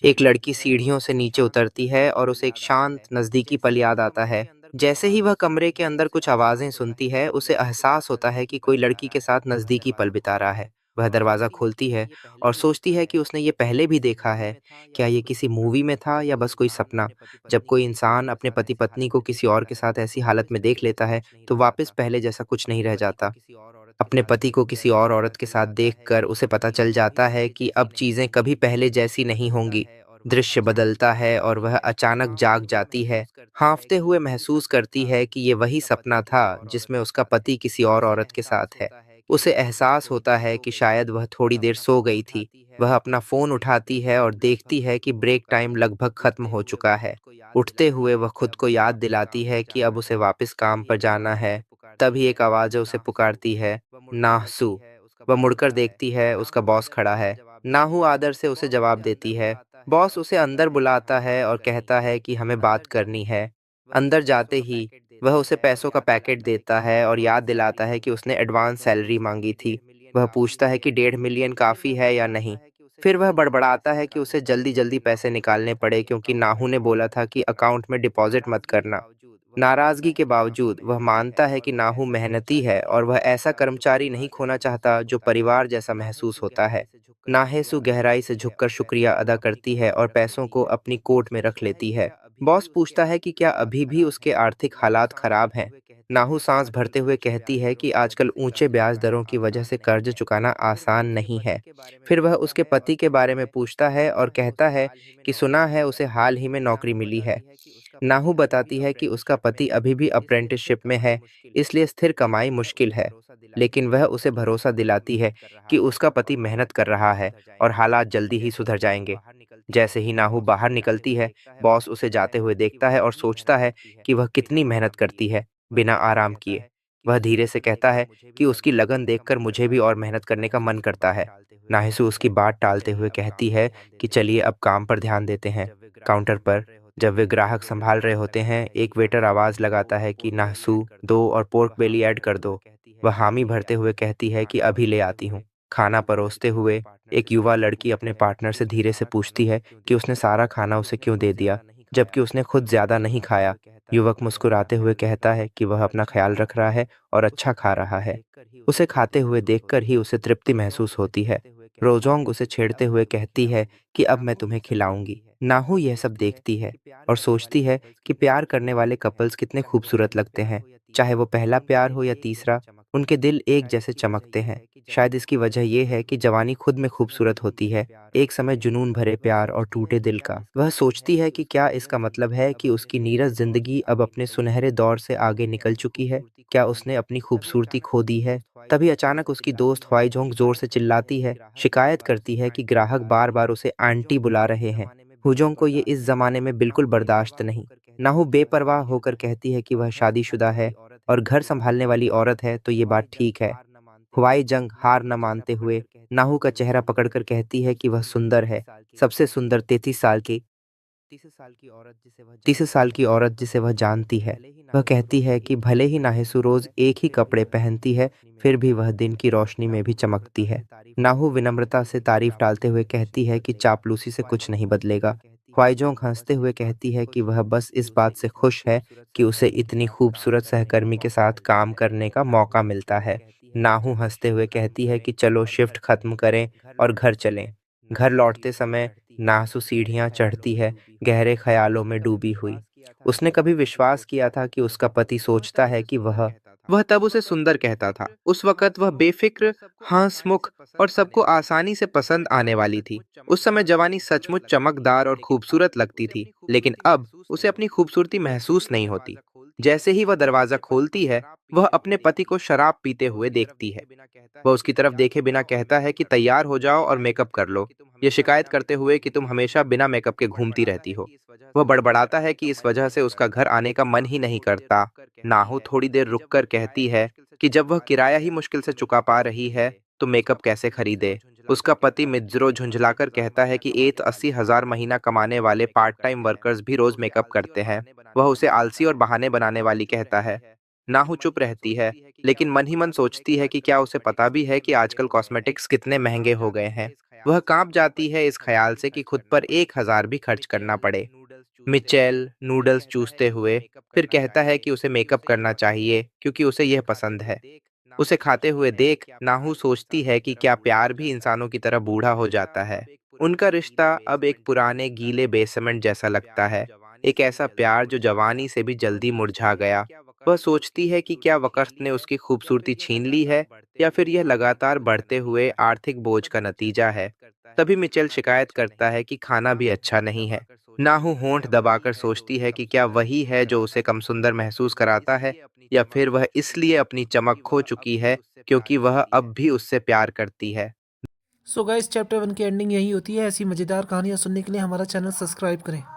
एक लड़की सीढ़ियों से नीचे उतरती है और उसे एक शांत नज़दीकी पल याद आता है। जैसे ही वह कमरे के अंदर कुछ आवाज़ें सुनती है, उसे एहसास होता है कि कोई लड़की के साथ नज़दीकी पल बिता रहा है। वह दरवाज़ा खोलती है और सोचती है कि उसने ये पहले भी देखा है। क्या ये किसी मूवी में था या बस कोई सपना? जब कोई इंसान अपने पति-पत्नी को किसी और के साथ ऐसी हालत में देख लेता है, तो वापस पहले जैसा कुछ नहीं रह जाता। अपने पति को किसी और औरत के साथ देखकर उसे पता चल जाता है कि अब चीज़ें कभी पहले जैसी नहीं होंगी। दृश्य बदलता है और वह अचानक जाग जाती है। हाँफते हुए महसूस करती है कि ये वही सपना था जिसमें उसका पति किसी और औरत के साथ है। उसे एहसास होता है कि शायद वह थोड़ी देर सो गई थी। वह अपना फ़ोन उठाती है और देखती है कि ब्रेक टाइम लगभग खत्म हो चुका है। उठते हुए वह खुद को याद दिलाती है कि अब उसे वापस काम पर जाना है। तभी एक आवाज़ उसे पुकारती है, नाहसू। वह मुड़कर देखती है, उसका बॉस खड़ा है। नाहू आदर से उसे जवाब देती है। बॉस उसे अंदर बुलाता है और कहता है कि हमें बात करनी है। अंदर जाते ही वह उसे पैसों का पैकेट देता है और याद दिलाता है कि उसने एडवांस सैलरी मांगी थी। वह पूछता है कि 1.5 मिलियन काफ़ी है या नहीं। फिर वह बड़बड़ाता है कि उसे जल्दी-जल्दी पैसे निकालने पड़े क्योंकि नाहू ने बोला था कि अकाउंट में डिपॉज़िट मत करना। नाराज़गी के बावजूद वह मानता है कि नाहू मेहनती है और वह ऐसा कर्मचारी नहीं खोना चाहता जो परिवार जैसा महसूस होता है। नाहेसु गहराई से झुककर शुक्रिया अदा करती है और पैसों को अपनी कोट में रख लेती है। बॉस पूछता है कि क्या अभी भी उसके आर्थिक हालात खराब हैं। नाहू सांस भरते हुए कहती है कि आजकल ऊंचे ब्याज दरों की वजह से कर्ज चुकाना आसान नहीं है। फिर वह उसके पति के बारे में पूछता है और कहता है कि सुना है उसे हाल ही में नौकरी मिली है। नाहू बताती है कि उसका पति अभी भी अप्रेंटिसशिप में है, इसलिए स्थिर कमाई मुश्किल है। लेकिन वह उसे भरोसा दिलाती है कि उसका पति मेहनत कर रहा है और हालात जल्दी ही सुधर जाएंगे। जैसे ही नाहू बाहर निकलती है, बॉस उसे जाते हुए देखता है और सोचता है कि वह कितनी मेहनत करती है, बिना आराम किए। वह धीरे से कहता है कि उसकी लगन देखकर मुझे भी और मेहनत करने का मन करता है। नाहिसु उसकी बात टालते हुए कहती है कि चलिए अब काम पर ध्यान देते हैं। काउंटर पर जब वे ग्राहक संभाल रहे होते हैं, एक वेटर आवाज़ लगाता है कि नाहसू, 2 और पोर्क बेली ऐड कर दो। वह हामी भरते हुए कहती है कि अभी ले आती हूँ। खाना परोसते हुए एक युवा लड़की अपने पार्टनर से धीरे से पूछती है कि उसने सारा खाना उसे क्यों दे दिया, जबकि उसने खुद ज़्यादा नहीं खाया। युवक मुस्कुराते हुए कहता है कि वह अपना ख्याल रख रहा है और अच्छा खा रहा है। उसे खाते हुए देखकर ही उसे तृप्ति महसूस होती है। रोजोंग उसे छेड़ते हुए कहती है कि अब मैं तुम्हें खिलाऊंगी। नाहू यह सब देखती है और सोचती है कि प्यार करने वाले कपल्स कितने खूबसूरत लगते हैं। चाहे वो पहला प्यार हो या तीसरा, उनके दिल एक जैसे चमकते हैं। शायद इसकी वजह यह है कि जवानी खुद में खूबसूरत होती है, एक समय जुनून भरे प्यार और टूटे दिल का। वह सोचती है कि क्या इसका मतलब है कि उसकी नीरस जिंदगी अब अपने सुनहरे दौर से आगे निकल चुकी है? क्या उसने अपनी खूबसूरती खो दी है? तभी अचानक उसकी दोस्त ह्वाईजोंग जोर से चिल्लाती है, शिकायत करती है कि ग्राहक बार-बार उसे आंटी बुला रहे हैं। हुजोंग को ये इस जमाने में बिल्कुल बर्दाश्त नहीं। नाहू बेपरवाह होकर कहती है कि वह शादीशुदा है और घर संभालने वाली औरत है, तो ये बात ठीक है। हुआई जंग हार न मानते हुए नाहू का चेहरा पकड़कर कहती है कि वह सुंदर है, सबसे सुंदर 33 साल की औरत जिसे वह जानती है। वह कहती है कि भले ही नाहेसु रोज एक ही कपड़े पहनती है, फिर भी वह दिन की रोशनी में भी चमकती है। नाहू विनम्रता से तारीफ टालते हुए कहती है कि चापलूसी से कुछ नहीं बदलेगा। ख्वाइजोंग हंसते हुए कहती है कि वह बस इस बात से खुश है कि उसे इतनी खूबसूरत सहकर्मी के साथ काम करने का मौका मिलता है। नाहू हंसते हुए कहती है कि चलो शिफ्ट खत्म करें और घर चलें। घर लौटते समय नासु सीढ़ियां चढ़ती है, गहरे ख्यालों में डूबी हुई। उसने कभी विश्वास किया था कि उसका पति सोचता है कि वह तब उसे सुंदर कहता था। उस वक़्त वह बेफ़िक्र, हँसमुख और सबको आसानी से पसंद आने वाली थी। उस समय जवानी सचमुच चमकदार और खूबसूरत लगती थी, लेकिन अब उसे अपनी खूबसूरती महसूस नहीं होती। जैसे ही वह दरवाज़ा खोलती है, वह अपने पति को शराब पीते हुए देखती है। वह उसकी तरफ देखे बिना कहता है कि तैयार हो जाओ और मेकअप कर लो, ये शिकायत करते हुए कि तुम हमेशा बिना मेकअप के घूमती रहती हो। वह बड़बड़ाता है कि इस वजह से उसका घर आने का मन ही नहीं करता। नाहु थोड़ी देर रुककर कहती है कि जब वह किराया ही मुश्किल से चुका पा रही है, तो मेकअप कैसे खरीदे। उसका पति मित्जरो झुंझलाकर कहता है कि 80,000 महीना कमाने वाले पार्ट टाइम वर्कर्स भी रोज मेकअप करते हैं। वह उसे आलसी और बहाने बनाने वाली कहता है। नाहु चुप रहती है, लेकिन मन ही मन सोचती है कि क्या उसे पता भी है कि आजकल कॉस्मेटिक्स कितने महंगे हो गए हैं। वह कांप जाती है इस ख्याल से कि खुद पर 1,000 भी खर्च करना पड़े। मिचेल नूडल्स चूसते हुए फिर कहता है कि उसे मेकअप करना चाहिए क्योंकि उसे यह पसंद है। उसे खाते हुए देख नाहू सोचती है कि क्या प्यार भी इंसानों की तरह बूढ़ा हो जाता है। उनका रिश्ता अब एक पुराने गीले बेसमेंट जैसा लगता है, एक ऐसा प्यार जो जवानी से भी जल्दी मुरझा गया। वह सोचती है कि क्या वक़्त ने उसकी खूबसूरती छीन ली है या फिर यह लगातार बढ़ते हुए आर्थिक बोझ का नतीजा है। तभी मिचेल शिकायत करता है कि खाना भी अच्छा नहीं है। नाहू होंठ दबाकर सोचती है कि क्या वही है जो उसे कम सुंदर महसूस कराता है या फिर वह इसलिए अपनी चमक खो चुकी है क्योंकि वह अब भी उससे प्यार करती है। सो गाइस चैप्टर 1 की एंडिंग यही होती है। ऐसी मज़ेदार कहानियाँ सुनने के लिए हमारा चैनल सब्सक्राइब करें।